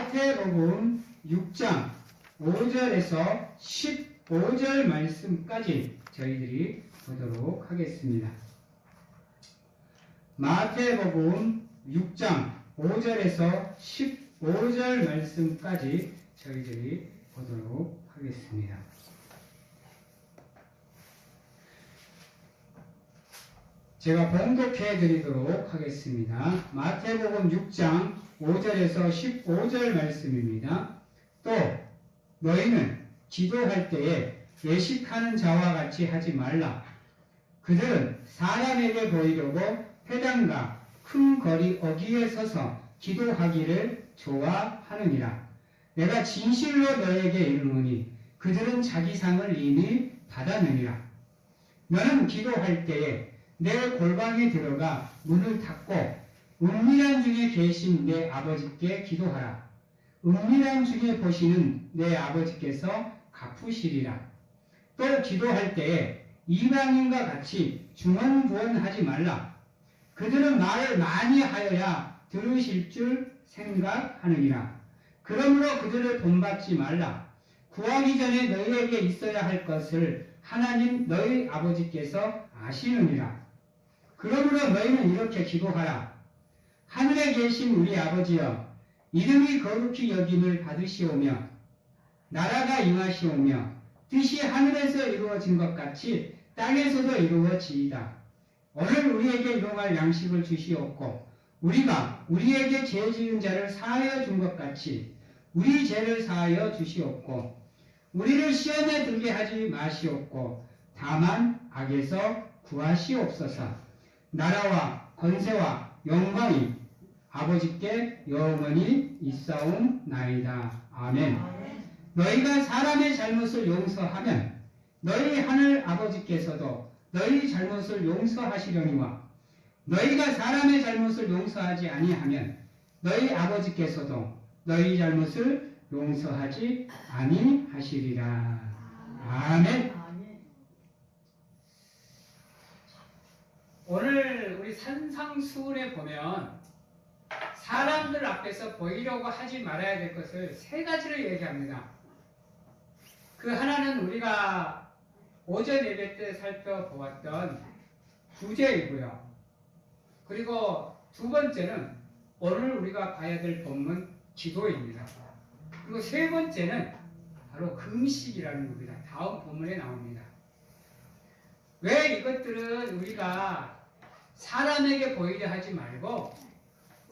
마태복음 6장 5절에서 15절 말씀까지 저희들이 보도록 하겠습니다. 마태복음 6장 5절에서 15절 말씀까지 저희들이 보도록 하겠습니다. 제가 봉독해 드리도록 하겠습니다. 마태복음 6장 5절에서 15절 말씀입니다. 또 너희는 기도할 때에 예식하는 자와 같이 하지 말라. 그들은 사람에게 보이려고 회당과 큰 거리 어귀에 서서 기도하기를 좋아하느니라. 내가 진실로 너에게 이르노니 그들은 자기 상을 이미 받았느니라. 너는 기도할 때에 내 골방에 들어가 문을 닫고 은밀한 중에 계신 내 아버지께 기도하라. 은밀한 중에 보시는 내 아버지께서 갚으시리라. 또 기도할 때에 이방인과 같이 중언부언하지 말라. 그들은 말을 많이 하여야 들으실 줄 생각하느니라. 그러므로 그들을 본받지 말라. 구하기 전에 너희에게 있어야 할 것을 하나님 너희 아버지께서 아시느니라. 그러므로 너희는 이렇게 기도하라. 하늘에 계신 우리 아버지여, 이름이 거룩히 여김을 받으시오며 나라가 임하시오며 뜻이 하늘에서 이루어진 것 같이 땅에서도 이루어지이다. 오늘 우리에게 일용할 양식을 주시옵고 우리가 우리에게 죄 지은 자를 사하여 준 것 같이 우리 죄를 사하여 주시옵고 우리를 시험에 들게 하지 마시옵고 다만 악에서 구하시옵소서. 나라와 권세와 영광이 아버지께 영원히 있사옵나이다. 아멘. 너희가 사람의 잘못을 용서하면 너희 하늘 아버지께서도 너희 잘못을 용서하시려니와 너희가 사람의 잘못을 용서하지 아니하면 너희 아버지께서도 너희 잘못을 용서하지 아니하시리라. 아멘. 오늘 우리 산상수훈에 보면 사람들 앞에서 보이려고 하지 말아야 될 것을 세 가지를 얘기합니다. 그 하나는 우리가 오전 예배 때 살펴보았던 구제이고요. 그리고 두 번째는 오늘 우리가 봐야 될 본문 기도입니다. 그리고 세 번째는 바로 금식이라는 겁니다. 다음 본문에 나옵니다. 왜 이것들은 우리가 사람에게 보이려 하지 말고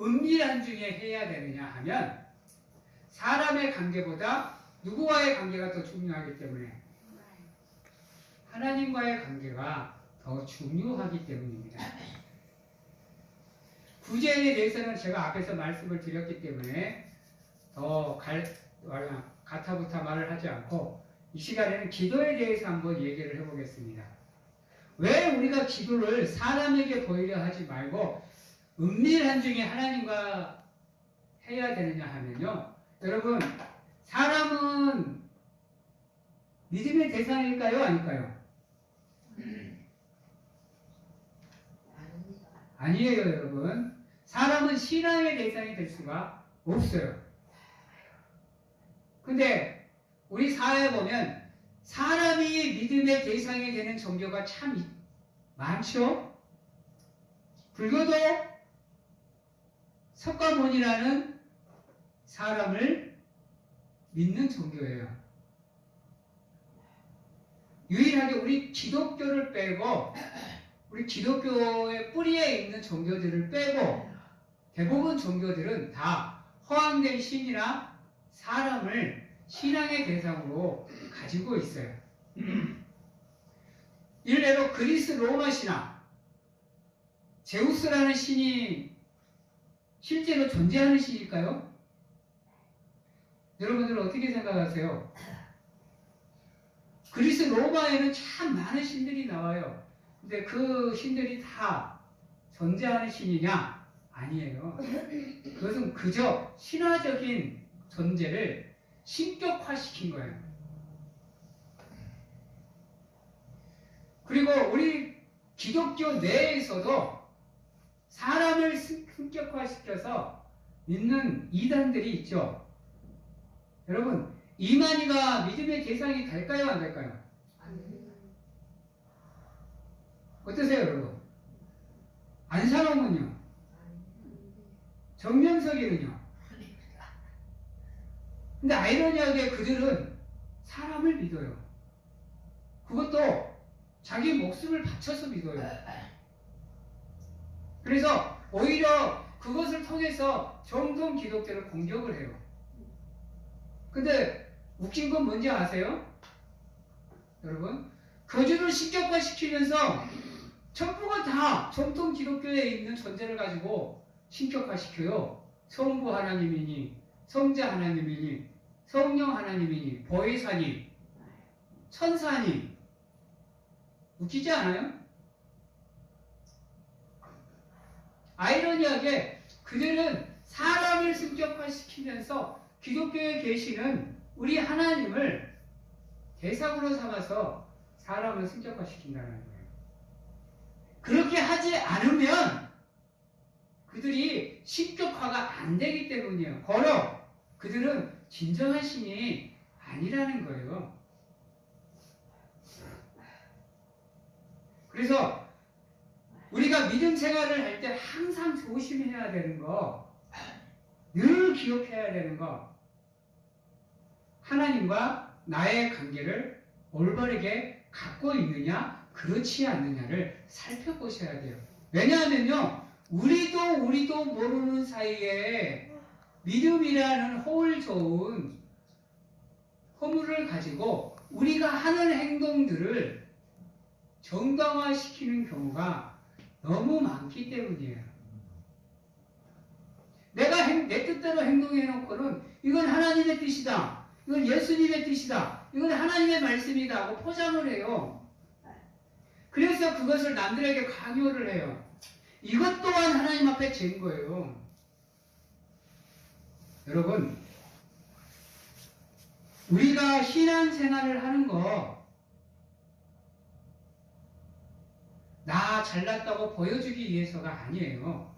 은밀한 중에 해야 되느냐 하면 사람의 관계보다 누구와의 관계가 더 중요하기 때문에 하나님과의 관계가 더 중요하기 때문입니다. 구제에 대해서는 제가 앞에서 말씀을 드렸기 때문에 더 가타부타 말을 하지 않고 이 시간에는 기도에 대해서 한번 얘기를 해보겠습니다. 왜 우리가 기도를 사람에게 보이려 하지 말고 은밀한 중에 하나님과 해야 되느냐 하면요. 여러분, 사람은 믿음의 대상일까요? 아닐까요? 아니에요, 여러분. 사람은 신앙의 대상이 될 수가 없어요. 근데 우리 사회에 보면 사람이 믿음의 대상이 되는 종교가 참 많죠? 불교도 석가모니라는 사람을 믿는 종교예요. 유일하게 우리 기독교를 빼고 우리 기독교의 뿌리에 있는 종교들을 빼고 대부분 종교들은 다 허황된 신이나 사람을 신앙의 대상으로 가지고 있어요. 일례로 그리스 로마 신화, 제우스라는 신이 실제로 존재하는 신일까요? 여러분들은 어떻게 생각하세요? 그리스 로마에는 참 많은 신들이 나와요. 근데 그 신들이 다 존재하는 신이냐? 아니에요. 그것은 그저 신화적인 존재를 신격화시킨 거예요. 그리고 우리 기독교 내에서도 사람을 신격화시켜서 믿는 이단들이 있죠. 여러분, 이만희가 믿음의 대상이 될까요? 안 될까요? 어떠세요, 여러분? 안산홍은요? 정명석이는요? 근데 아이러니하게 그들은 사람을 믿어요. 그것도 자기 목숨을 바쳐서 믿어요. 그래서 오히려 그것을 통해서 정통 기독교를 공격을 해요. 근데 웃긴 건 뭔지 아세요? 여러분, 거주를 신격화시키면서 전부가 다 정통 기독교에 있는 존재를 가지고 신격화시켜요. 성부 하나님이니, 성자 하나님이니, 성령 하나님이니, 보혜사니, 천사니. 웃기지 않아요? 아이러니하게 그들은 사람을 승격화시키면서 기독교에 계시는 우리 하나님을 대상으로 삼아서 사람을 승격화시킨다는 거예요. 그렇게 하지 않으면 그들이 신격화가 안 되기 때문이에요. 걸어 그들은 진정한 신이 아니라는 거예요. 그래서 우리가 믿음 생활을 할 때 항상 조심해야 되는 거, 늘 기억해야 되는 거, 하나님과 나의 관계를 올바르게 갖고 있느냐, 그렇지 않느냐를 살펴보셔야 돼요. 왜냐하면요, 우리도 모르는 사이에 믿음이라는 허울 좋은 허물을 가지고 우리가 하는 행동들을 정당화시키는 경우가 너무 많기 때문이에요. 내가 내 뜻대로 행동해놓고는 이건 하나님의 뜻이다, 이건 예수님의 뜻이다, 이건 하나님의 말씀이다 하고 포장을 해요. 그래서 그것을 남들에게 강요를 해요. 이것 또한 하나님 앞에 죄인 거예요. 여러분, 우리가 신앙생활을 하는 거 나 잘났다고 보여주기 위해서가 아니에요.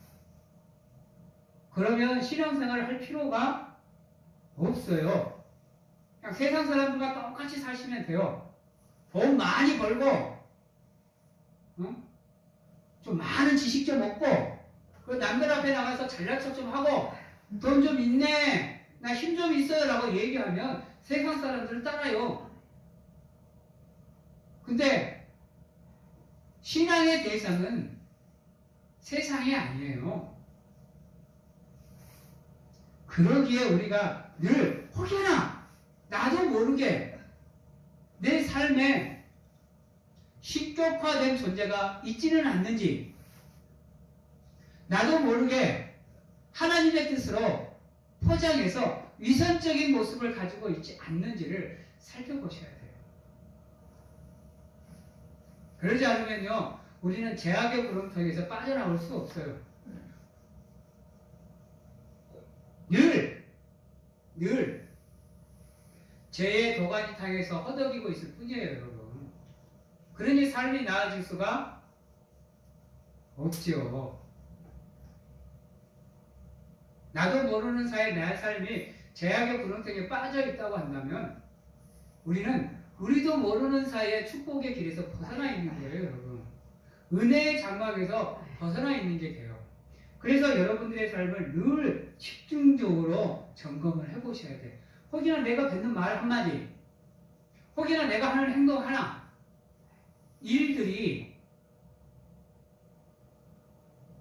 그러면 신앙생활을 할 필요가 없어요. 그냥 세상 사람들과 똑같이 사시면 돼요. 돈 많이 벌고 좀 많은 지식 좀 얻고 그 남들 앞에 나가서 잘난 척 좀 하고 돈 좀 있네, 나 힘 좀 있어요 라고 얘기하면 세상 사람들은 따라요. 근데 신앙의 대상은 세상이 아니에요. 그러기에 우리가 늘 혹여나 나도 모르게 내 삶에 신격화된 존재가 있지는 않는지, 나도 모르게 하나님의 뜻으로 포장해서 위선적인 모습을 가지고 있지 않는지를 살펴보셔야 돼요. 그러지 않으면요, 우리는 죄악의 구렁텅이에서 빠져나올 수 없어요. 늘 죄의 도가니탕에서 허덕이고 있을 뿐이에요, 여러분. 그러니 삶이 나아질 수가 없지요. 나도 모르는 사이에 내 삶이 죄악의 구렁텅이에 빠져 있다고 한다면 우리도 모르는 사이에 축복의 길에서 벗어나 있는 거예요, 여러분. 은혜의 장막에서 벗어나 있는 게 돼요. 그래서 여러분들의 삶을 늘 집중적으로 점검을 해보셔야 돼요. 혹여나 내가 뱉는 말 한마디, 혹여나 내가 하는 행동 하나, 일들이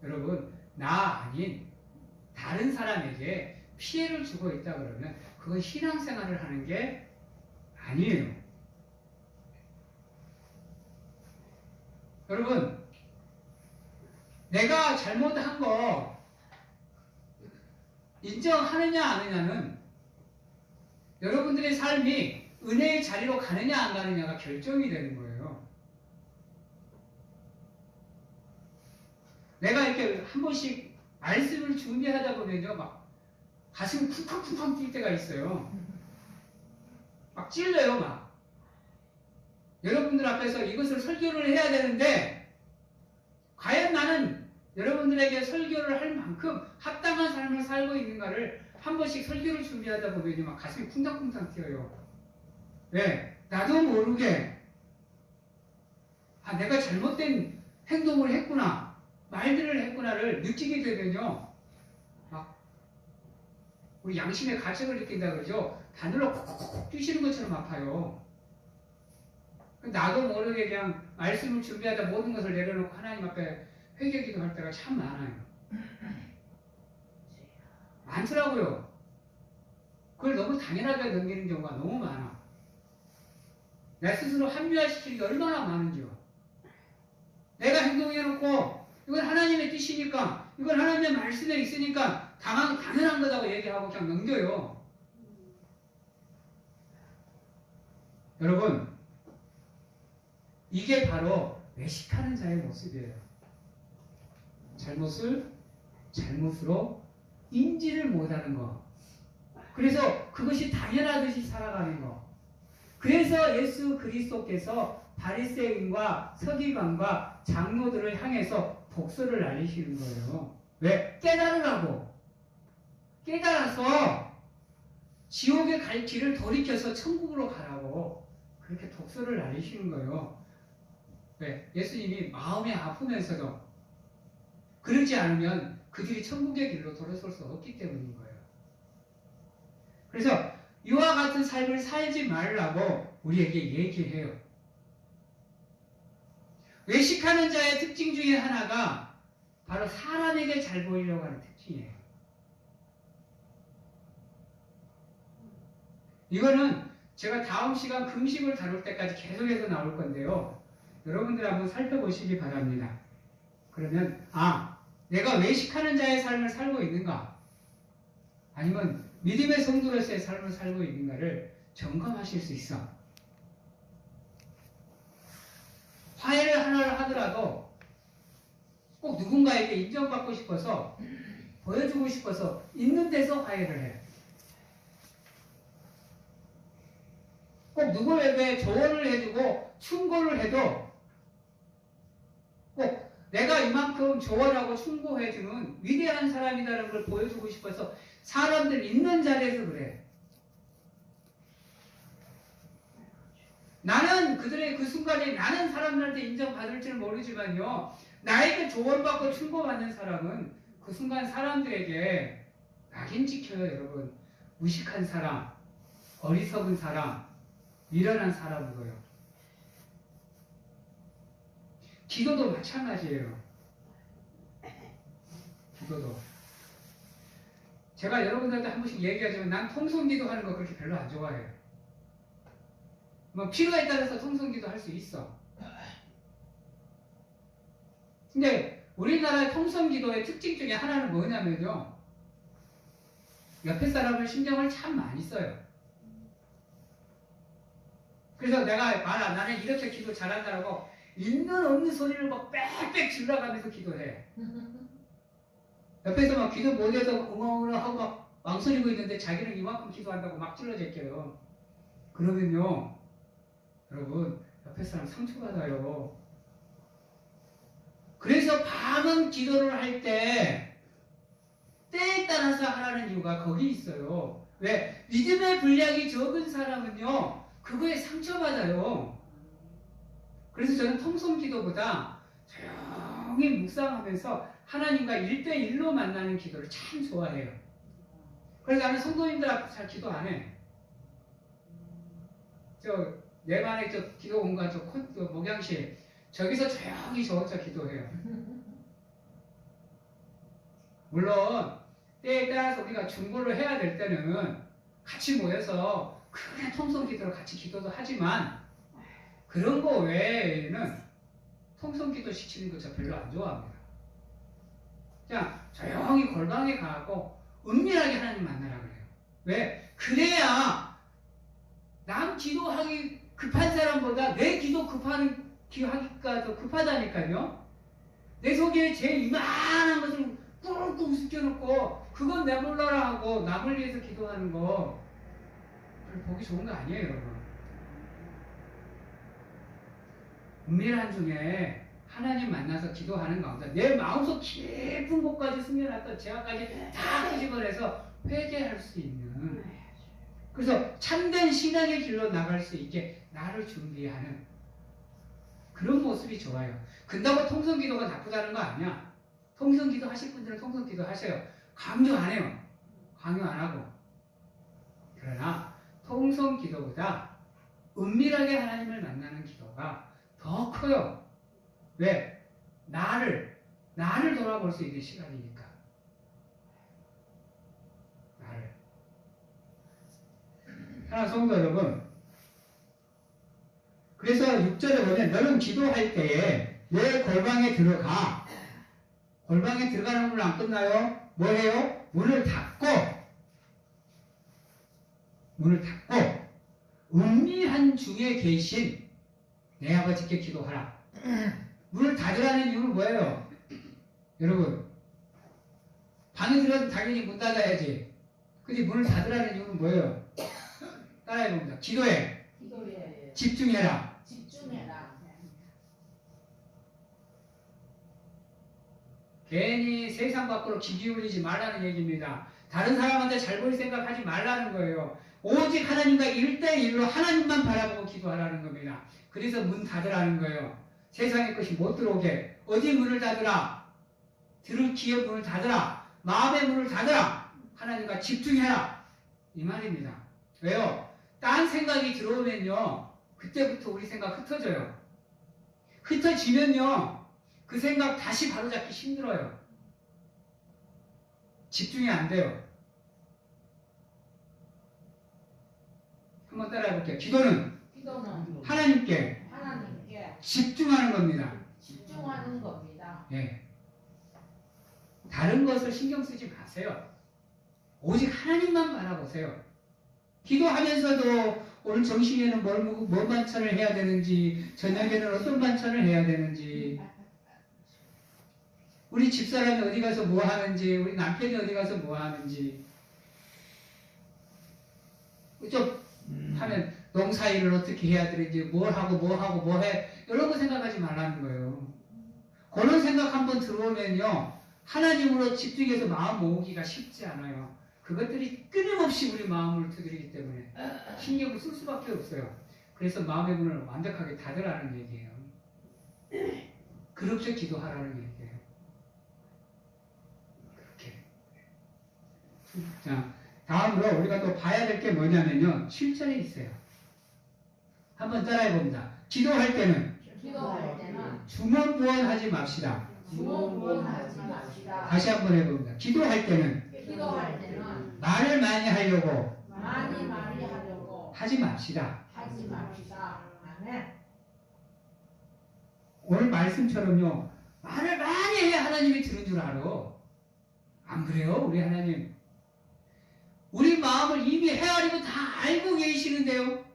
여러분 나 아닌 다른 사람에게 피해를 주고 있다 그러면 그건 신앙생활을 하는 게 아니에요. 여러분, 내가 잘못한 거 인정하느냐 안 하느냐는 여러분들의 삶이 은혜의 자리로 가느냐 안 가느냐가 결정이 되는 거예요. 내가 이렇게 한 번씩 말씀을 준비하다 보면요, 막 가슴이 쿵쾅쿵쾅 뛸 때가 있어요. 막 찔러요, 막. 여러분들 앞에서 이것을 설교를 해야 되는데 과연 나는 여러분들에게 설교를 할 만큼 합당한 삶을 살고 있는가를 한 번씩 설교를 준비하다 보면 막 가슴이 쿵당쿵당 뛰어요. 왜? 나도 모르게 내가 잘못된 행동을 했구나, 말들을 했구나를 느끼게 되면요, 막 우리 양심의 가책을 느낀다 그러죠. 바늘로 콕콕콕 뛰시는 것처럼 아파요. 나도 모르게 그냥 말씀을 준비하다 모든 것을 내려놓고 하나님 앞에 회개기도 할 때가 참 많아요. 많더라고요. 그걸 너무 당연하게 넘기는 경우가 너무 많아. 내 스스로 합리화시키는 게 얼마나 많은지요. 내가 행동해놓고 이건 하나님의 뜻이니까, 이건 하나님의 말씀에 있으니까 당연한 거다고 얘기하고 그냥 넘겨요. 여러분, 이게 바로 외식하는 자의 모습이에요. 잘못을 잘못으로 인지를 못하는 거. 그래서 그것이 당연하듯이 살아가는 거. 그래서 예수 그리스도께서 바리새인과 서기관과 장로들을 향해서 독서를 날리시는 거예요. 왜? 깨달으라고. 깨달아서 지옥에 갈 길을 돌이켜서 천국으로 가라고 그렇게 독서를 날리시는 거예요. 왜? 예수님이 마음이 아프면서도 그러지 않으면 그들이 천국의 길로 돌아설 수 없기 때문인 거예요. 그래서 이와 같은 삶을 살지 말라고 우리에게 얘기해요. 외식하는 자의 특징 중에 하나가 바로 사람에게 잘 보이려고 하는 특징이에요. 이거는 제가 다음 시간 금식을 다룰 때까지 계속해서 나올 건데요. 여러분들 한번 살펴보시기 바랍니다. 그러면 내가 외식하는 자의 삶을 살고 있는가? 아니면 믿음의 성도로서의 삶을 살고 있는가를 점검하실 수 있어. 화해를 하나를 하더라도 꼭 누군가에게 인정받고 싶어서, 보여주고 싶어서 있는 데서 화해를 해. 꼭 누구에게 조언을 해주고 충고를 해도 꼭 내가 이만큼 조언하고 충고해주는 위대한 사람이라는 걸 보여주고 싶어서 사람들 있는 자리에서 그래. 나는 그들의 그 순간에 나는 사람들한테 인정받을지는 모르지만요, 나에게 조언받고 충고받는 사람은 그 순간 사람들에게 낙인 찍혀요. 여러분, 무식한 사람, 어리석은 사람, 미련한 사람으로요. 기도도 마찬가지예요. 기도도. 제가 여러분들한테 한 번씩 얘기하지만 난 통성기도 하는 거 그렇게 별로 안 좋아해요. 뭐 필요에 따라서 통성기도 할 수 있어. 근데 우리나라의 통성기도의 특징 중에 하나는 뭐냐면요, 옆에 사람을 신경을 참 많이 써요. 그래서 내가 나는 이렇게 기도 잘한다라고 있는 없는 소리를 막 빽빽 질러가면서 기도해. 옆에서 막 기도 못해서 엉엉엉 하고 막 망설이고 있는데 자기는 이만큼 기도한다고 막 찔러댔겨요. 그러면요, 여러분, 옆에 사람 상처받아요. 그래서 밤은 기도를 할 때 때에 따라서 하라는 이유가 거기 있어요. 왜? 믿음의 분량이 적은 사람은요, 그거에 상처받아요. 그래서 저는 통성기도보다 조용히 묵상하면서 하나님과 1대1로 만나는 기도를 참 좋아해요. 그래서 나는 성도님들 앞에 잘 기도 안 해. 내 반에 기도 공간 목양실 저기서 조용히 저 혼자 기도해요. 물론 때에 따라서 우리가 중보를 해야 될 때는 같이 모여서 크게 통성기도로 같이 기도도 하지만 그런 거 외에는 통성기도 시키는 거 저 별로 안 좋아합니다. 그냥 조용히 골방에 가고 은밀하게 하나님 만나라 그래요. 왜? 그래야 남 기도하기 급한 사람보다 내 기도 기도하기가 더 급하다니까요. 내 속에 제일 이만한 것을 꾹꾹 숨겨놓고 그건 내몰라라 하고 남을 위해서 기도하는 거 별로 보기 좋은 거 아니에요, 여러분. 은밀한 중에 하나님 만나서 기도하는 가운데 내 마음속 깊은 곳까지 숨겨놨던 죄악까지 다 끄집어내서 회개할 수 있는, 그래서 참된 신앙의 길로 나갈 수 있게 나를 준비하는 그런 모습이 좋아요. 근다고 통성기도가 나쁘다는 거 아니야. 통성기도 하실 분들은 통성기도 하세요. 강요 안 해요. 강요 안 하고. 그러나 통성기도보다 은밀하게 하나님을 만나는 기도가 더 커요. 왜? 나를 돌아볼 수 있는 시간이니까. 나를. 사랑하는 성도 여러분, 그래서 6절에 보면 너는 기도할 때에 내 골방에 들어가. 골방에 들어가는 걸로 안 끝나요? 뭐 해요? 문을 닫고 은밀한 중에 계신 내 아버지께 기도하라. 문을 닫으라는 이유는 뭐예요? 여러분, 방에 들어가서 당연히 문 닫아야지. 근데 문을 닫으라는 이유는 뭐예요? 따라해봅니다. 기도해. 집중해라. 괜히 세상 밖으로 귀 기울이지 말라는 얘기입니다. 다른 사람한테 잘 보일 생각하지 말라는 거예요. 오직 하나님과 1대1로 하나님만 바라보고 기도하라는 겁니다. 그래서 문 닫으라는 거예요. 세상의 것이 못 들어오게. 어디 문을 닫으라? 들을 귀의 문을 닫으라. 마음의 문을 닫으라. 하나님과 집중해라. 이 말입니다. 왜요? 딴 생각이 들어오면요, 그때부터 우리 생각 흩어져요. 흩어지면요, 그 생각 다시 바로잡기 힘들어요. 집중이 안 돼요. 한번 따라해 볼게요. 기도는 하나님께 집중하는 겁니다. 예. 다른 것을 신경 쓰지 마세요. 오직 하나님만 바라보세요. 기도하면서도 오늘 점심에는 뭔 반찬을 해야 되는지, 저녁에는 어떤 반찬을 해야 되는지, 우리 집사람이 어디 가서 뭐 하는지, 우리 남편이 어디 가서 뭐 하는지, 좀 하면 농사일을 어떻게 해야 되는지, 뭘 하고 뭐 해, 이런 거 생각하지 말라는 거예요. 그런 생각 한번 들어오면요, 하나님으로 집중해서 마음 모으기가 쉽지 않아요. 그것들이 끊임없이 우리 마음을 두드리기 때문에 신경을 쓸 수밖에 없어요. 그래서 마음의 문을 완벽하게 닫으라는 얘기예요. 그렇게 기도하라는 얘기예요. 그렇게. 자, 다음으로 우리가 또 봐야 될 게 뭐냐면요, 실전에 있어요. 한번 따라해 봅니다. 기도할 때는 주문부원하지 맙시다. 다시 한번 해봅니다. 기도할 때는 말을 많이 하려고 하지 맙시다. 오늘 말씀처럼요, 말을 많이 해야 하나님이 들은 줄 알아. 안 그래요? 우리 하나님. 우리 마음을 이미 헤아리고 다 알고 계시는데요.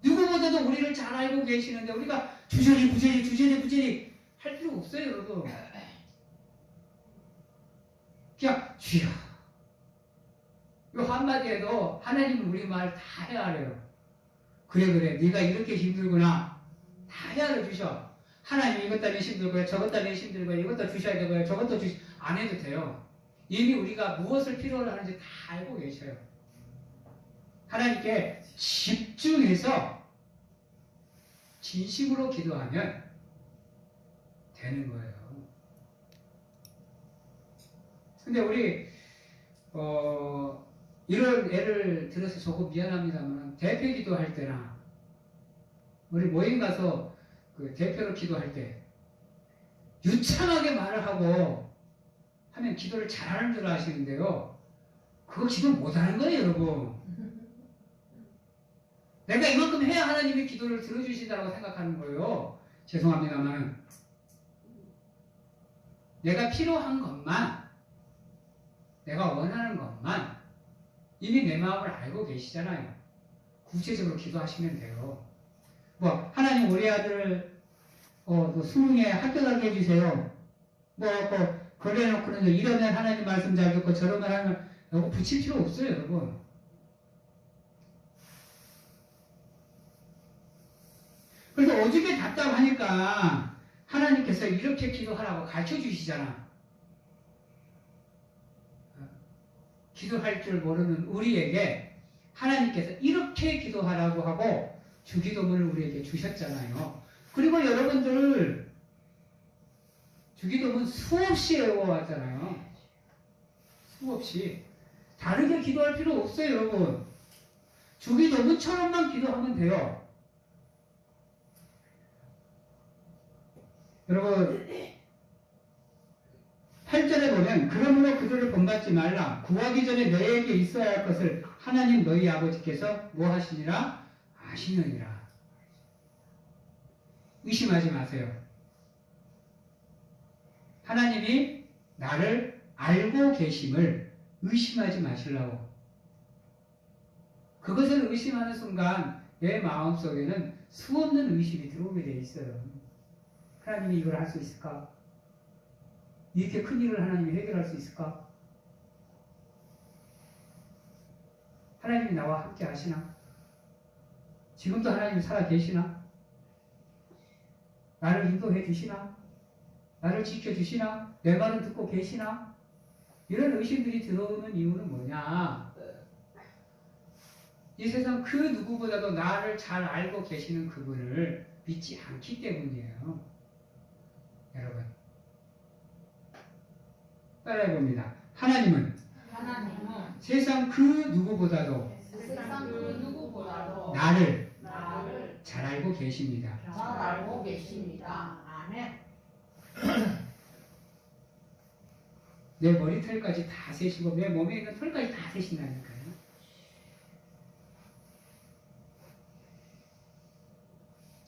누구보다도 우리를 잘 알고 계시는데 우리가 주저리 할 필요 없어요, 여러분. 그냥 주여. 이 한마디에도 하나님은 우리 말 다 헤아려요. 그래 네가 이렇게 힘들구나. 다 헤아려 주셔. 하나님 이것 때문에 힘들고요, 저것 때문에 힘들고요, 이것도 주셔야 되고요, 저것도 안 해도 돼요. 이미 우리가 무엇을 필요로 하는지 다 알고 계셔요. 하나님께 집중해서 진심으로 기도하면 되는 거예요. 근데 우리 이런 예를 들어서 조금 미안합니다만, 대표 기도할 때나 우리 모임 가서 그 대표로 기도할 때 유창하게 말을 하고 하면 기도를 잘하는 줄 아시는데요, 그거 기도 못하는 거예요, 여러분. 내가 이만큼 해야 하나님이 기도를 들어주신다고 생각하는 거예요. 죄송합니다만, 내가 필요한 것만, 내가 원하는 것만 이미 내 마음을 알고 계시잖아요. 구체적으로 기도하시면 돼요. 뭐 하나님 우리 아들 수능에 합격하게 해주세요. 그래놓고는 이러면 하나님 말씀 잘 듣고 저러면 하나님, 이거 붙일 필요 없어요, 여러분. 그래서 오죽에 답답하니까 하나님께서 이렇게 기도하라고 가르쳐 주시잖아. 기도할 줄 모르는 우리에게 하나님께서 이렇게 기도하라고 하고 주기도문을 우리에게 주셨잖아요. 그리고 여러분들 주기도문 수없이 외워왔잖아요. 수없이. 다르게 기도할 필요 없어요, 여러분. 주기도문처럼만 기도하면 돼요. 여러분 8절에 보면 그러므로 그들을 본받지 말라. 구하기 전에 너희에게 있어야 할 것을 하나님 너희 아버지께서 뭐 하시니라? 아시느니라. 의심하지 마세요. 하나님이 나를 알고 계심을 의심하지 마시려고. 그것을 의심하는 순간 내 마음속에는 수없는 의심이 들어오게 돼 있어요. 하나님이 이걸 할 수 있을까? 이렇게 큰 일을 하나님이 해결할 수 있을까? 하나님이 나와 함께 하시나? 지금도 하나님이 살아 계시나? 나를 인도해 주시나? 나를 지켜주시나? 내 말은 듣고 계시나? 이런 의심들이 들어오는 이유는 뭐냐? 이 세상 그 누구보다도 나를 잘 알고 계시는 그분을 믿지 않기 때문이에요. 여러분 따라해봅니다. 하나님은 세상 그 누구보다도 나를 잘 알고 계십니다. 아멘. 내 머리털까지 다 세시고 내 몸에 있는 털까지 다 세신다니까요.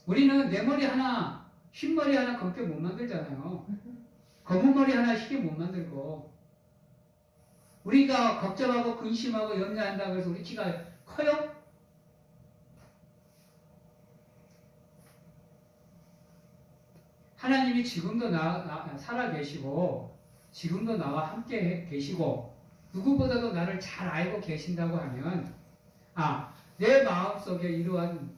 우리는 내 머리 하나, 흰 머리 하나 검게 못 만들잖아요. 검은 머리 하나 쉽게 못 만들고. 우리가 걱정하고 근심하고 염려한다고 해서 우리 키가 커요? 하나님이 지금도 살아 계시고 지금도 나와 함께 계시고 누구보다도 나를 잘 알고 계신다고 하면 내 마음속에 이러한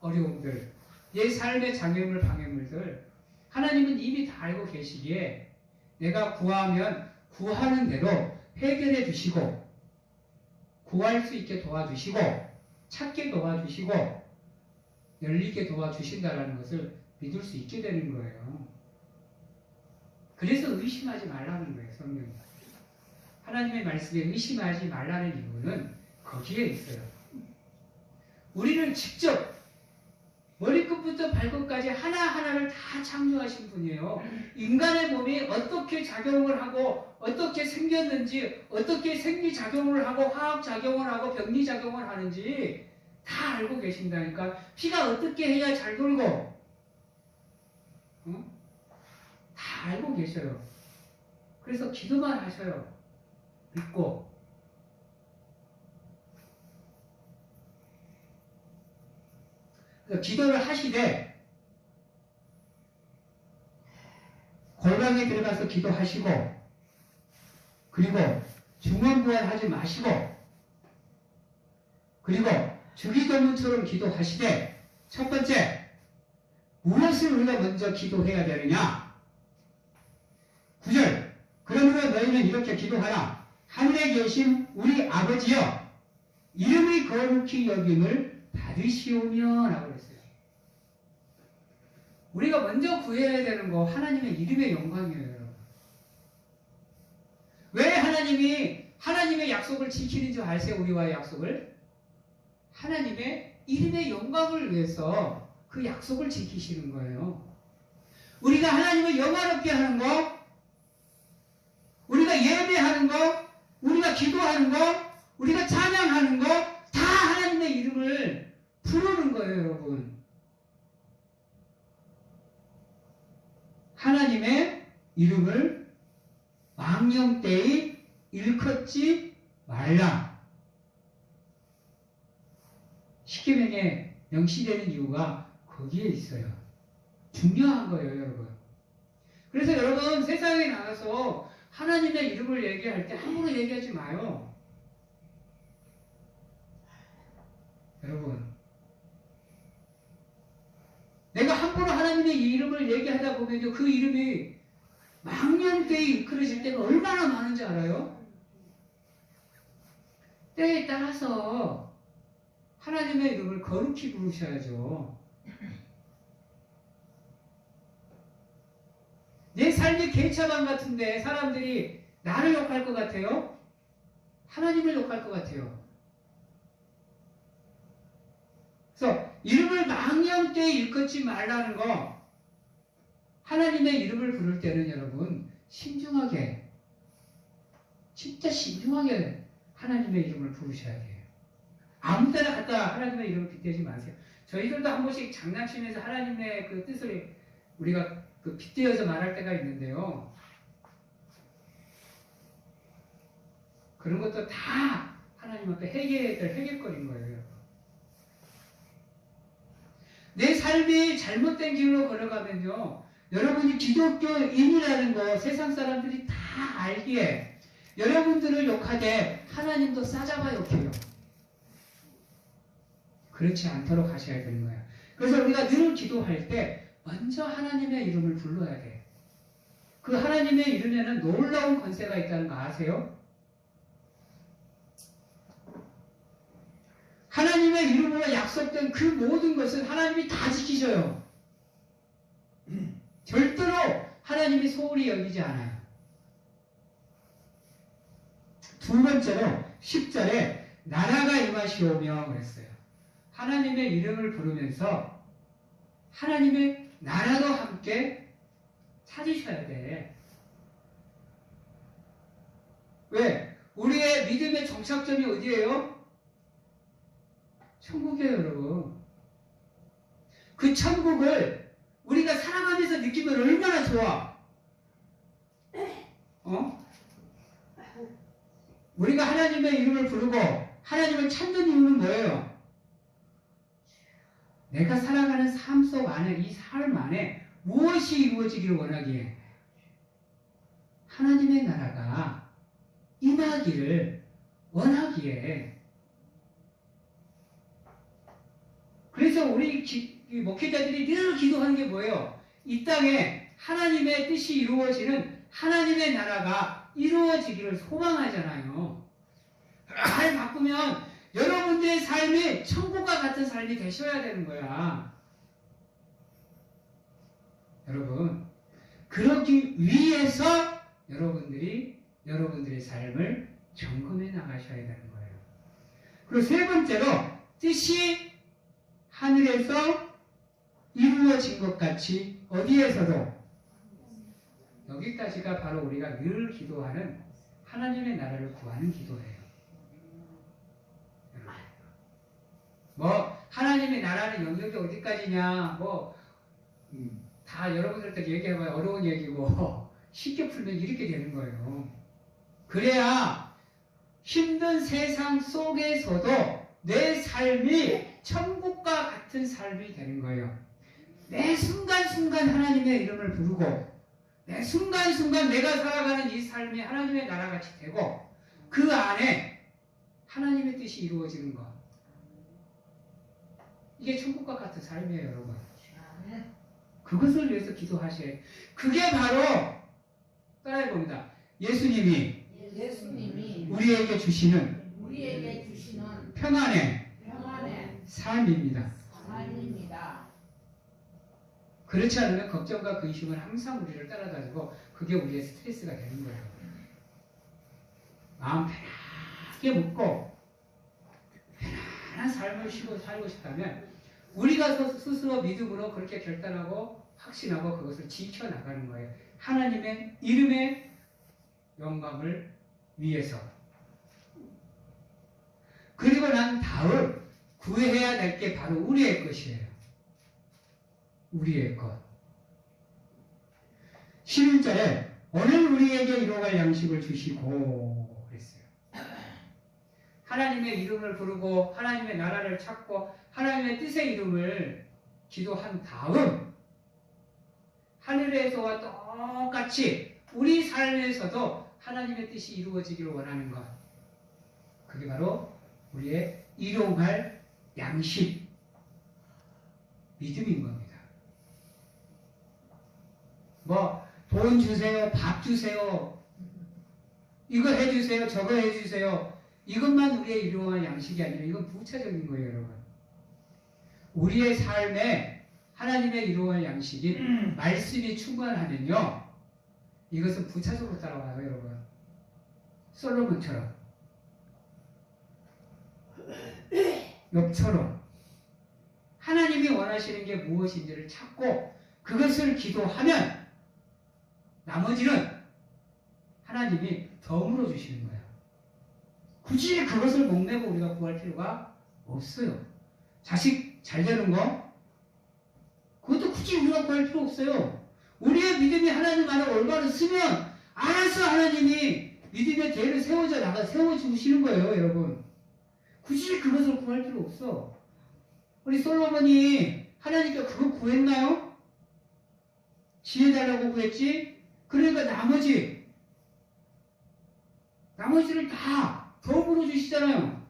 어려움들, 내 삶의 장애물, 방해물들 하나님은 이미 다 알고 계시기에 내가 구하면 구하는 대로 해결해 주시고 구할 수 있게 도와주시고 찾게 도와주시고 열리게 도와주신다는 것을 믿을 수 있게 되는 거예요. 그래서 의심하지 말라는 거예요. 성경이. 하나님의 말씀에 의심하지 말라는 이유는 거기에 있어요. 우리를 직접 머리끝부터 발끝까지 하나하나를 다 창조하신 분이에요. 인간의 몸이 어떻게 작용을 하고 어떻게 생겼는지 어떻게 생리작용을 하고 화학작용을 하고 병리작용을 하는지 다 알고 계신다니까. 피가 어떻게 해야 잘 돌고 다 알고 계셔요. 그래서 기도만 하셔요. 믿고. 기도를 하시되 골방에 들어가서 기도하시고 그리고 중언부언하지 마시고 그리고 주기도문처럼 기도하시되 첫 번째 무엇을 우리가 먼저 기도해야 되느냐? 9절 그러므로 너희는 이렇게 기도하라. 하늘에 계신 우리 아버지여 이름이 거룩히 여김을 받으시오며 라고 그랬어요. 우리가 먼저 구해야 되는 거 하나님의 이름의 영광이에요. 여러분. 왜 하나님의 약속을 지키는 줄 아세요? 우리와의 약속을? 하나님의 이름의 영광을 위해서 그 약속을 지키시는 거예요. 우리가 하나님을 영화롭게 하는 거, 우리가 예배하는 거, 우리가 기도하는 거, 우리가 찬양하는 거, 다 하나님의 이름을 부르는 거예요, 여러분. 하나님의 이름을 망령되이 일컫지 말라. 십계명에 명시되는 이유가 거기에 있어요. 중요한 거예요, 여러분. 그래서 여러분 세상에 나가서 하나님의 이름을 얘기할 때 함부로 얘기하지 마요. 여러분, 내가 함부로 하나님의 이름을 얘기하다 보면 그 이름이 망령되이 일컬어질 때가 얼마나 많은지 알아요? 때에 따라서 하나님의 이름을 거룩히 부르셔야죠. 내 삶이 개차반 같은데 사람들이 나를 욕할 것 같아요? 하나님을 욕할 것 같아요. 그래서 이름을 망령되이 일컫지 말라는 거, 하나님의 이름을 부를 때는 여러분 신중하게, 진짜 신중하게 하나님의 이름을 부르셔야 돼요. 아무 때나 갖다 하나님의 이름을 빗대지 마세요. 저희들도 한 번씩 장난치면서 하나님의 그 뜻을 우리가 그 빗대어서 말할 때가 있는데요. 그런 것도 다 하나님 앞에 해결거리인 거예요. 내 삶이 잘못된 길로 걸어가면요, 여러분이 기독교인이라는 거 세상 사람들이 다 알기에 여러분들을 욕하되 하나님도 싸잡아 욕해요. 그렇지 않도록 하셔야 되는 거예요. 그래서 우리가 늘 기도할 때 먼저 하나님의 이름을 불러야 돼. 그 하나님의 이름에는 놀라운 권세가 있다는 거 아세요? 하나님의 이름으로 약속된 그 모든 것은 하나님이 다 지키셔요. 절대로 하나님이 소홀히 여기지 않아요. 두 번째로 10절에 나라가 임하시오며 그랬어요. 하나님의 이름을 부르면서 하나님의 나라도 함께 찾으셔야 돼. 왜? 우리의 믿음의 정착점이 어디예요? 천국이에요, 여러분. 그 천국을 우리가 살아가면서 느끼면 얼마나 좋아. 우리가 하나님의 이름을 부르고 하나님을 찾는 이유는 뭐예요? 내가 살아가는 삶 속 안에, 이 삶 안에 무엇이 이루어지기를 원하기에? 하나님의 나라가 임하기를 원하기에. 그래서 우리 목회자들이 늘 기도하는 게 뭐예요? 이 땅에 하나님의 뜻이 이루어지는 하나님의 나라가 이루어지기를 소망하잖아요. 잘 바꾸면 여러분들의 삶이 천국과 같은 삶이 되셔야 되는 거야. 여러분, 그러기 위해서 여러분들의 삶을 점검해 나가셔야 되는 거예요. 그리고 세 번째로 뜻이 하늘에서 이루어진 것 같이 어디에서도, 여기까지가 바로 우리가 늘 기도하는 하나님의 나라를 구하는 기도예요. 하나님의 나라는 영역이 어디까지냐, 다 여러분들한테 얘기해봐야 어려운 얘기고 쉽게 풀면 이렇게 되는 거예요. 그래야 힘든 세상 속에서도 내 삶이 천국과 같은 삶이 되는 거예요. 매 순간순간 하나님의 이름을 부르고 매 순간순간 내가 살아가는 이 삶이 하나님의 나라같이 되고 그 안에 하나님의 뜻이 이루어지는 것, 이게 천국과 같은 삶이에요, 여러분. 그것을 위해서 기도하셔야 돼요. 그게 바로 따라해봅니다. 예수님이 우리에게 주시는 평안의 삶입니다. 그렇지 않으면 걱정과 근심은 항상 우리를 따라다니고 그게 우리의 스트레스가 되는 거예요. 마음 편하게 묻고 편안한 삶을 살고 싶다면 우리가 스스로 믿음으로 그렇게 결단하고 확신하고 그것을 지켜나가는 거예요. 하나님의 이름의 영광을 위해서. 그리고 난 다음 구해야 될 게 바로 우리의 것이에요. 우리의 것. 11절에 오늘 우리에게 이뤄갈 양식을 주시고 그랬어요. 하나님의 이름을 부르고 하나님의 나라를 찾고 하나님의 뜻의 이름을 기도한 다음 하늘에서와 똑같이 우리 삶에서도 하나님의 뜻이 이루어지기를 원하는 것, 그게 바로 우리의 일용할 양식, 믿음인 겁니다. 돈 주세요, 밥 주세요, 이거 해주세요, 저거 해주세요, 이것만 우리의 일용할 양식이 아니라 이건 부차적인 거예요, 여러분. 우리의 삶에 하나님의 일용할 양식인 말씀이 충만하면요, 이것은 부차적으로 따라와요, 여러분. 솔로몬처럼, 욥처럼 하나님이 원하시는 게 무엇인지를 찾고 그것을 기도하면 나머지는 하나님이 덤으로 주시는 거예요. 굳이 그것을 목매고 우리가 구할 필요가 없어요. 자식 잘 되는 거, 그것도 굳이 우리가 구할 필요 없어요. 우리의 믿음이 하나님 안에 올바로 쓰면 알아서 하나님이 믿음의 대를 세워주시는 거예요, 여러분. 굳이 그것을 구할 필요 없어. 우리 솔로몬이 하나님께 그거 구했나요? 지혜 달라고 구했지? 그러니까 나머지를 다 덤으로 주시잖아요.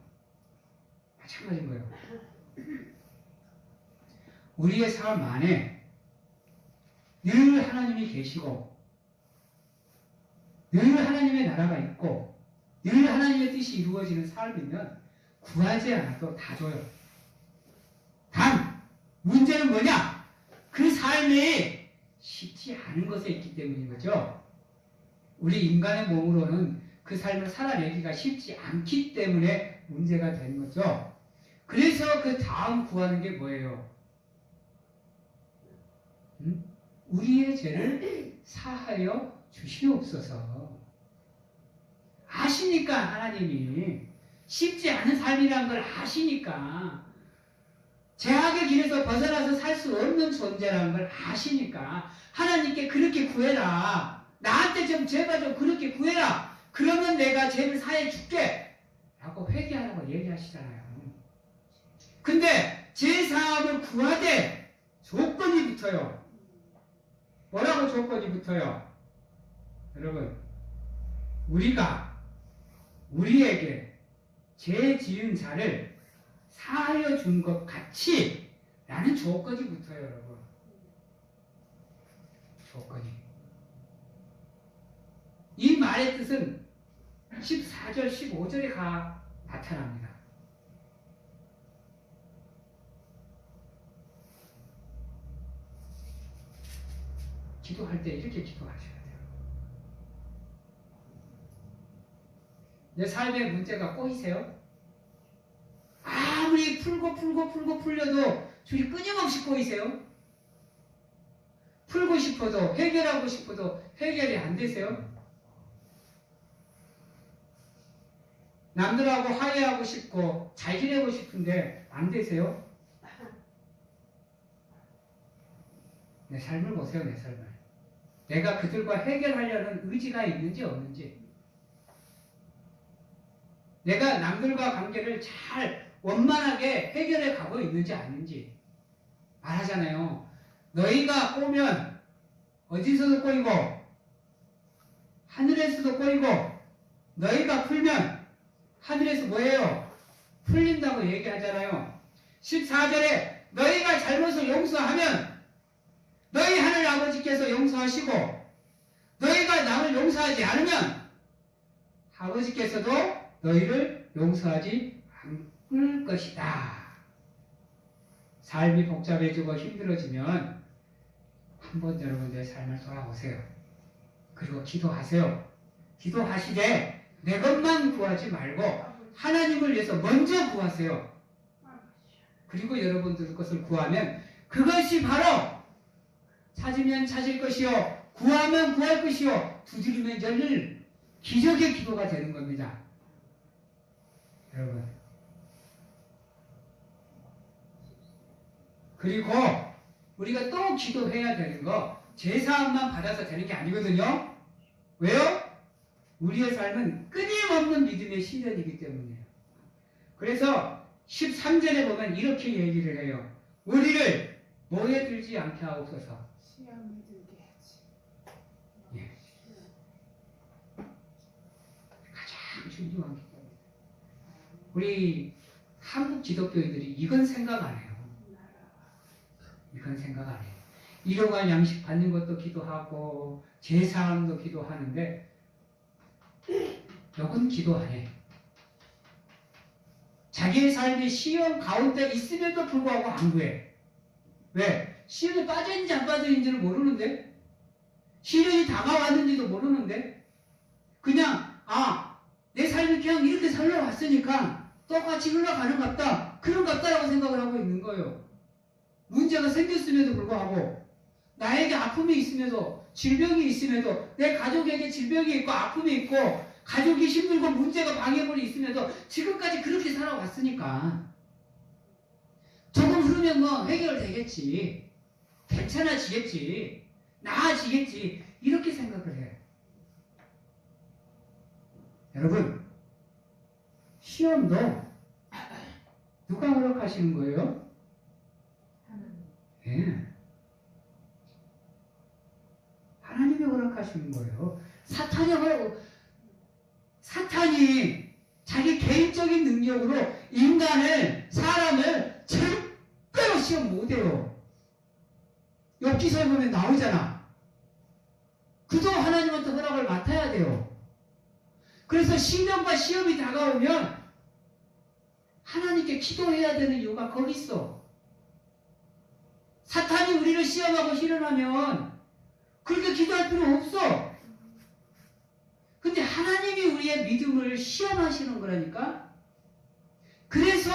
마찬가지인 거예요. 우리의 삶 안에 늘 하나님이 계시고 늘 하나님의 나라가 있고 늘 하나님의 뜻이 이루어지는 삶이면 구하지 않아도 다 줘요. 단 문제는 뭐냐? 그 삶이 쉽지 않은 것에 있기 때문인 거죠. 우리 인간의 몸으로는 그 삶을 살아내기가 쉽지 않기 때문에 문제가 되는 거죠. 그래서 그 다음 구하는 게 뭐예요? 우리의 죄를 사하여 주시옵소서. 아시니까 하나님이 쉽지 않은 삶이라는 걸 아시니까 죄악의 길에서 벗어나서 살 수 없는 존재라는 걸 아시니까 하나님께 그렇게 구해라. 나한테 좀 제발 좀 그렇게 구해라. 그러면 내가 죄를 사해 줄게 라고 회개하라고 얘기하시잖아요. 근데 죄 사함을 구하되 조건이 붙어요. 뭐라고 조건이 붙어요? 여러분, 우리에게 죄 지은 자를 사하여 준 것 같이 라는 조건이 붙어요, 여러분. 조건이. 이 말의 뜻은 14절, 15절에 나타납니다. 기도할 때 이렇게 기도하셔야 돼요. 내 삶의 문제가 꼬이세요? 아무리 풀려도 줄이 끊임없이 꼬이세요? 풀고 싶어도 해결하고 싶어도 해결이 안 되세요? 남들하고 화해하고 싶고 잘 지내고 싶은데 안 되세요? 내 삶을 보세요, 내 삶을. 내가 그들과 해결하려는 의지가 있는지 없는지, 내가 남들과 관계를 잘 원만하게 해결해 가고 있는지 아닌지. 말하잖아요. 너희가 꼬면 어디서도 꼬이고 하늘에서도 꼬이고, 너희가 풀면 하늘에서 뭐예요? 풀린다고 얘기하잖아요. 14절에 너희가 잘못을 용서하면 너희 하늘 아버지께서 용서하시고, 너희가 남을 용서하지 않으면 아버지께서도 너희를 용서하지 않을 것이다. 삶이 복잡해지고 힘들어지면 한번 여러분 내 삶을 돌아보세요. 그리고 기도하세요. 기도하시되 내 것만 구하지 말고 하나님을 위해서 먼저 구하세요. 그리고 여러분들 것을 구하면 그것이 바로 찾으면 찾을 것이요, 구하면 구할 것이요, 두드리면 열릴 기적의 기도가 되는 겁니다. 여러분. 그리고 우리가 또 기도해야 되는 거, 제사함만 받아서 되는 게 아니거든요. 왜요? 우리의 삶은 끊임없는 믿음의 시련이기 때문이에요. 그래서 13절에 보면 이렇게 얘기를 해요. 우리를 뭐에 들지 않게 하옵소서. 시험에 들게 하지. 예. 가장 중요한 게 우리 한국 기독교인들이 이건 생각 안 해요. 이건 생각 안 해요. 일용할 양식 받는 것도 기도하고 제사함도 기도하는데 이건 기도 안 해. 자기의 삶이 시험 가운데 있음에도 불구하고 안 구해. 왜? 시험에 빠져있는지 안 빠져있는지를 모르는데, 시련이 다가왔는지도 모르는데, 그냥 내 삶이 그냥 이렇게 살아왔으니까 똑같이 흘러가는 것 같다, 그런 것 같다라고 생각을 하고 있는 거예요. 문제가 생겼음에도 불구하고, 나에게 아픔이 있음에도, 질병이 있음에도, 내 가족에게 질병이 있고 아픔이 있고 가족이 힘들고 문제가 방해물이 있음에도 지금까지 그렇게 살아왔으니까 조금 흐르면 뭐 해결되겠지, 괜찮아지겠지, 나아지겠지, 이렇게 생각을 해. 여러분, 시험도 누가 허락하시는 거예요? 예. 하나님이 허락하시는 거예요. 사탄이 자기 개인적인 능력으로 사람을 절대로 시험 못해요. 엽기서에 보면 나오잖아. 그도 하나님한테 허락을 맡아야 돼요. 그래서 시련과 시험이 다가오면 하나님께 기도해야 되는 이유가 거기 있어. 사탄이 우리를 시험하고 실현하면 그렇게 기도할 필요 없어. 근데 하나님이 우리의 믿음을 시험하시는 거라니까. 그래서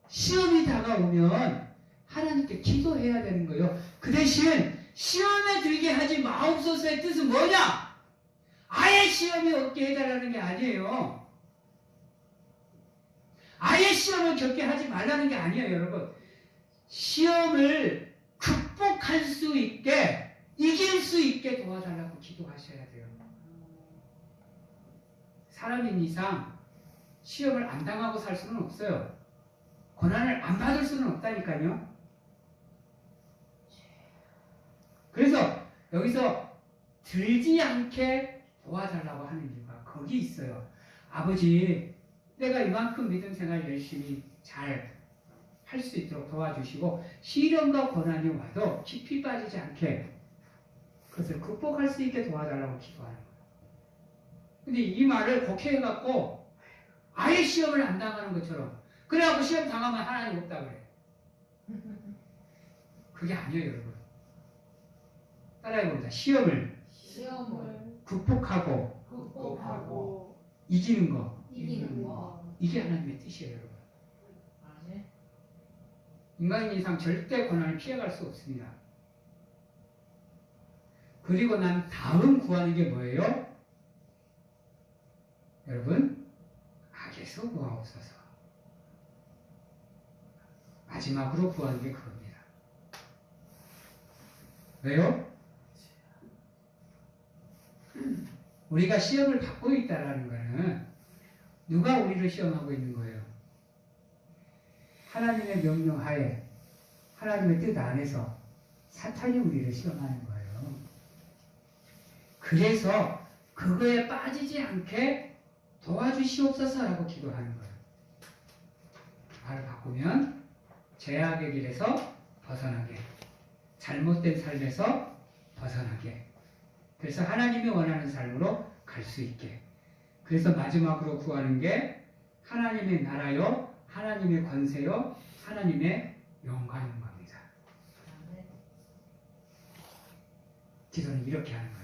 시험이 다가오면 하나님께 기도해야 되는 거예요. 그 대신 시험에 들게 하지 마옵소서의 뜻은 뭐냐? 아예 시험이 없게 해달라는 게 아니에요. 아예 시험을 겪게 하지 말라는 게 아니에요, 여러분. 시험을 극복할 수 있게, 이길 수 있게 도와달라고 기도하셔야 돼요. 사람인 이상 시험을 안 당하고 살 수는 없어요. 고난을 안 받을 수는 없다니까요. 그래서 여기서 들지 않게 도와달라고 하는 이유가 거기 있어요. 아버지, 내가 이만큼 믿음 생활 열심히 잘 할 수 있도록 도와주시고 시련과 고난이 와도 깊이 빠지지 않게 그것을 극복할 수 있게 도와달라고 기도하는 거예요. 근데 이 말을 곡해해갖고 아예 시험을 안 당하는 것처럼, 그래갖고 시험 당하면 하나님 없다 그래. 그게 아니에요, 여러분. 따라해봅니다. 시험을 극복하고 이기는 거, 이게 하나님의 뜻이에요, 여러분. 인간인 이상 절대 고난을 피해갈 수 없습니다. 그리고 난 다음 구하는 게 뭐예요? 여러분, 악에서 구하옵소서. 마지막으로 구하는 게 그겁니다. 왜요? 우리가 시험을 받고 있다는 것은 누가 우리를 시험하고 있는 거예요? 하나님의 명령 하에, 하나님의 뜻 안에서 사탄이 우리를 시험하는 거예요. 그래서 그거에 빠지지 않게 도와주시옵소서라고 기도하는 거예요. 말을 바꾸면 죄악의 길에서 벗어나게, 잘못된 삶에서 벗어나게, 그래서 하나님이 원하는 삶으로 갈 수 있게. 그래서 마지막으로 구하는 게 하나님의 나라요, 하나님의 권세요, 하나님의 영광인 겁니다. 기도는 이렇게 하는 거예요.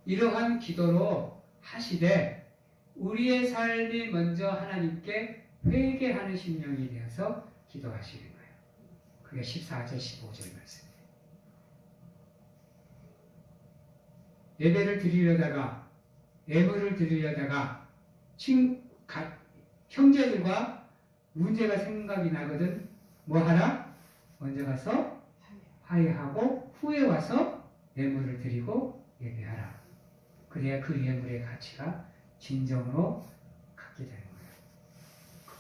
이러한 기도로 하시되 우리의 삶이 먼저 하나님께 회개하는 심령이 되어서 기도하시는 거예요. 그게 14절 15절 말씀이에요. 예배를 드리려다가, 예물을 드리려다가 형제들과 문제가 생각이 나거든 뭐 하라? 먼저 가서 화해하고 후에 와서 예물을 드리고 예배하라. 그래야 그 예물의 가치가 진정으로 갖게 되는 거예요.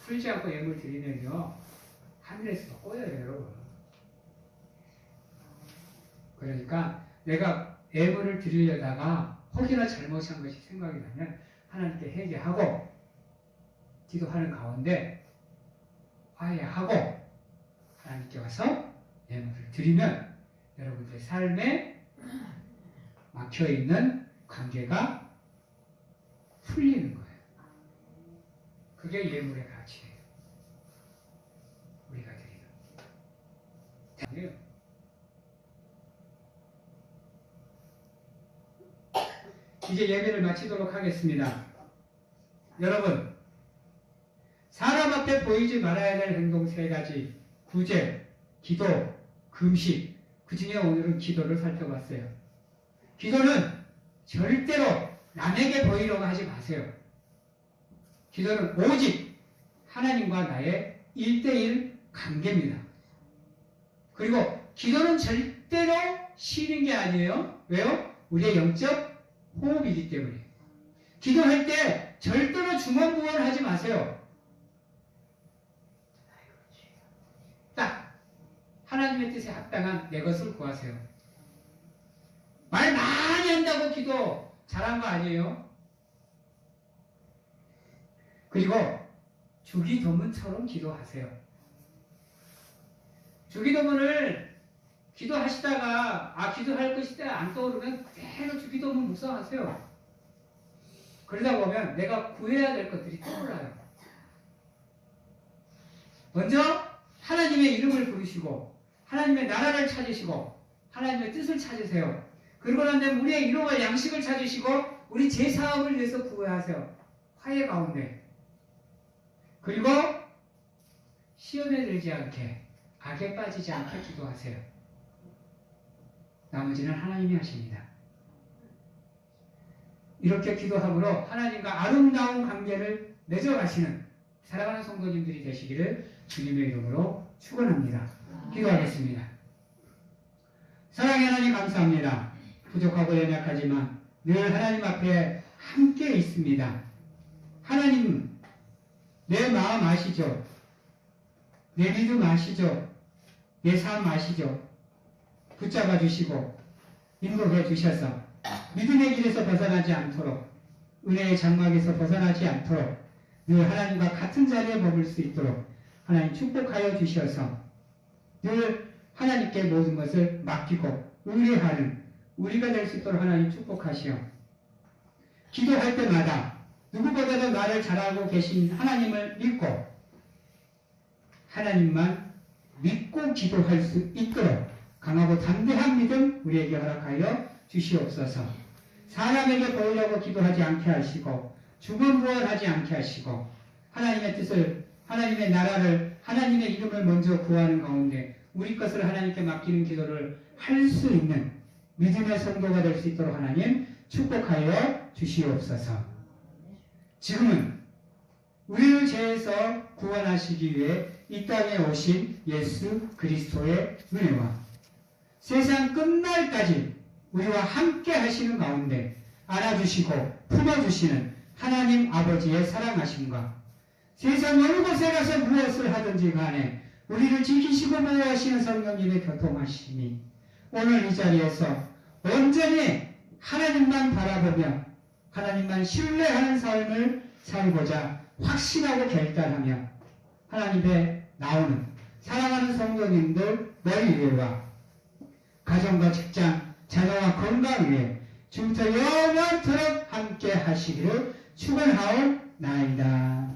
풀지 않고 예물 드리면요, 하늘에서도 꼬여요, 여러분. 그러니까 내가 예물을 드리려다가 혹여나 잘못한 것이 생각이 나면 하나님께 회개하고 기도하는 가운데 화해하고 하나님께 와서 예물을 드리면 여러분들 삶에 막혀있는 관계가 풀리는 거예요. 그게 예물의 가치예요. 우리가 드리는. 이제 예배를 마치도록 하겠습니다. 여러분, 사람 앞에 보이지 말아야 될 행동 3가지, 구제, 기도, 금식, 그 중에 오늘은 기도를 살펴봤어요. 기도는 절대로 남에게 보이려고 하지 마세요. 기도는 오직 하나님과 나의 1대1 관계입니다. 그리고 기도는 절대로 쉬는 게 아니에요. 왜요? 우리의 영적 호흡이기 때문에. 기도할 때 절대로 중언부언하지 마세요. 딱 하나님의 뜻에 합당한 내 것을 구하세요. 말 많이 한다고 기도 잘한 거 아니에요? 그리고 주기도문처럼 기도하세요. 주기도문을 기도하시다가 기도할 것이 안 떠오르면 그대로 주기도문 묵상하세요. 그러다 보면 내가 구해야 될 것들이 떠올라요. 먼저 하나님의 이름을 부르시고 하나님의 나라를 찾으시고 하나님의 뜻을 찾으세요. 그러고 난 다음에 우리의 일용할 양식을 찾으시고 우리 제사함을 위해서 구하세요. 화해 가운데. 그리고 시험에 들지 않게, 악에 빠지지 않게 기도하세요. 나머지는 하나님이 하십니다. 이렇게 기도함으로 하나님과 아름다운 관계를 맺어가시는 사랑하는 성도님들이 되시기를 주님의 이름으로 축원합니다. 기도하겠습니다. 사랑의 하나님 감사합니다. 부족하고 연약하지만 늘 하나님 앞에 함께 있습니다. 하나님, 내 마음 아시죠? 내 믿음 아시죠? 내 삶 아시죠? 붙잡아 주시고 인도해 주셔서 믿음의 길에서 벗어나지 않도록, 은혜의 장막에서 벗어나지 않도록 늘 하나님과 같은 자리에 머물 수 있도록 하나님 축복하여 주셔서 늘 하나님께 모든 것을 맡기고 의뢰하는 우리가 될 수 있도록 하나님 축복하시오. 기도할 때마다 누구보다도 나를 잘 알고 계신 하나님을 믿고 하나님만 믿고 기도할 수 있도록 강하고 담대한 믿음 우리에게 허락하여 주시옵소서. 사람에게 보이려고 기도하지 않게 하시고 주문부원하지 않게 하시고 하나님의 뜻을, 하나님의 나라를, 하나님의 이름을 먼저 구하는 가운데 우리 것을 하나님께 맡기는 기도를 할 수 있는 믿음의 성도가 될 수 있도록 하나님 축복하여 주시옵소서. 지금은 우리를 죄에서 구원하시기 위해 이 땅에 오신 예수 그리스도의 은혜와 세상 끝날까지 우리와 함께 하시는 가운데 안아주시고 품어주시는 하나님 아버지의 사랑하심과 세상 어느 곳에 가서 무엇을 하든지 간에 우리를 지키시고 보호하시는 성령님의 교통하심이 오늘 이 자리에서 온전히 하나님만 바라보며 하나님만 신뢰하는 삶을 살고자 확신하고 결단하며 하나님의 나오는 사랑하는 성도님들 머리 위에와 가정과 직장, 자녀와 건강 위에 지금부터 영원토록 함께 하시기를 축원하옵나이다.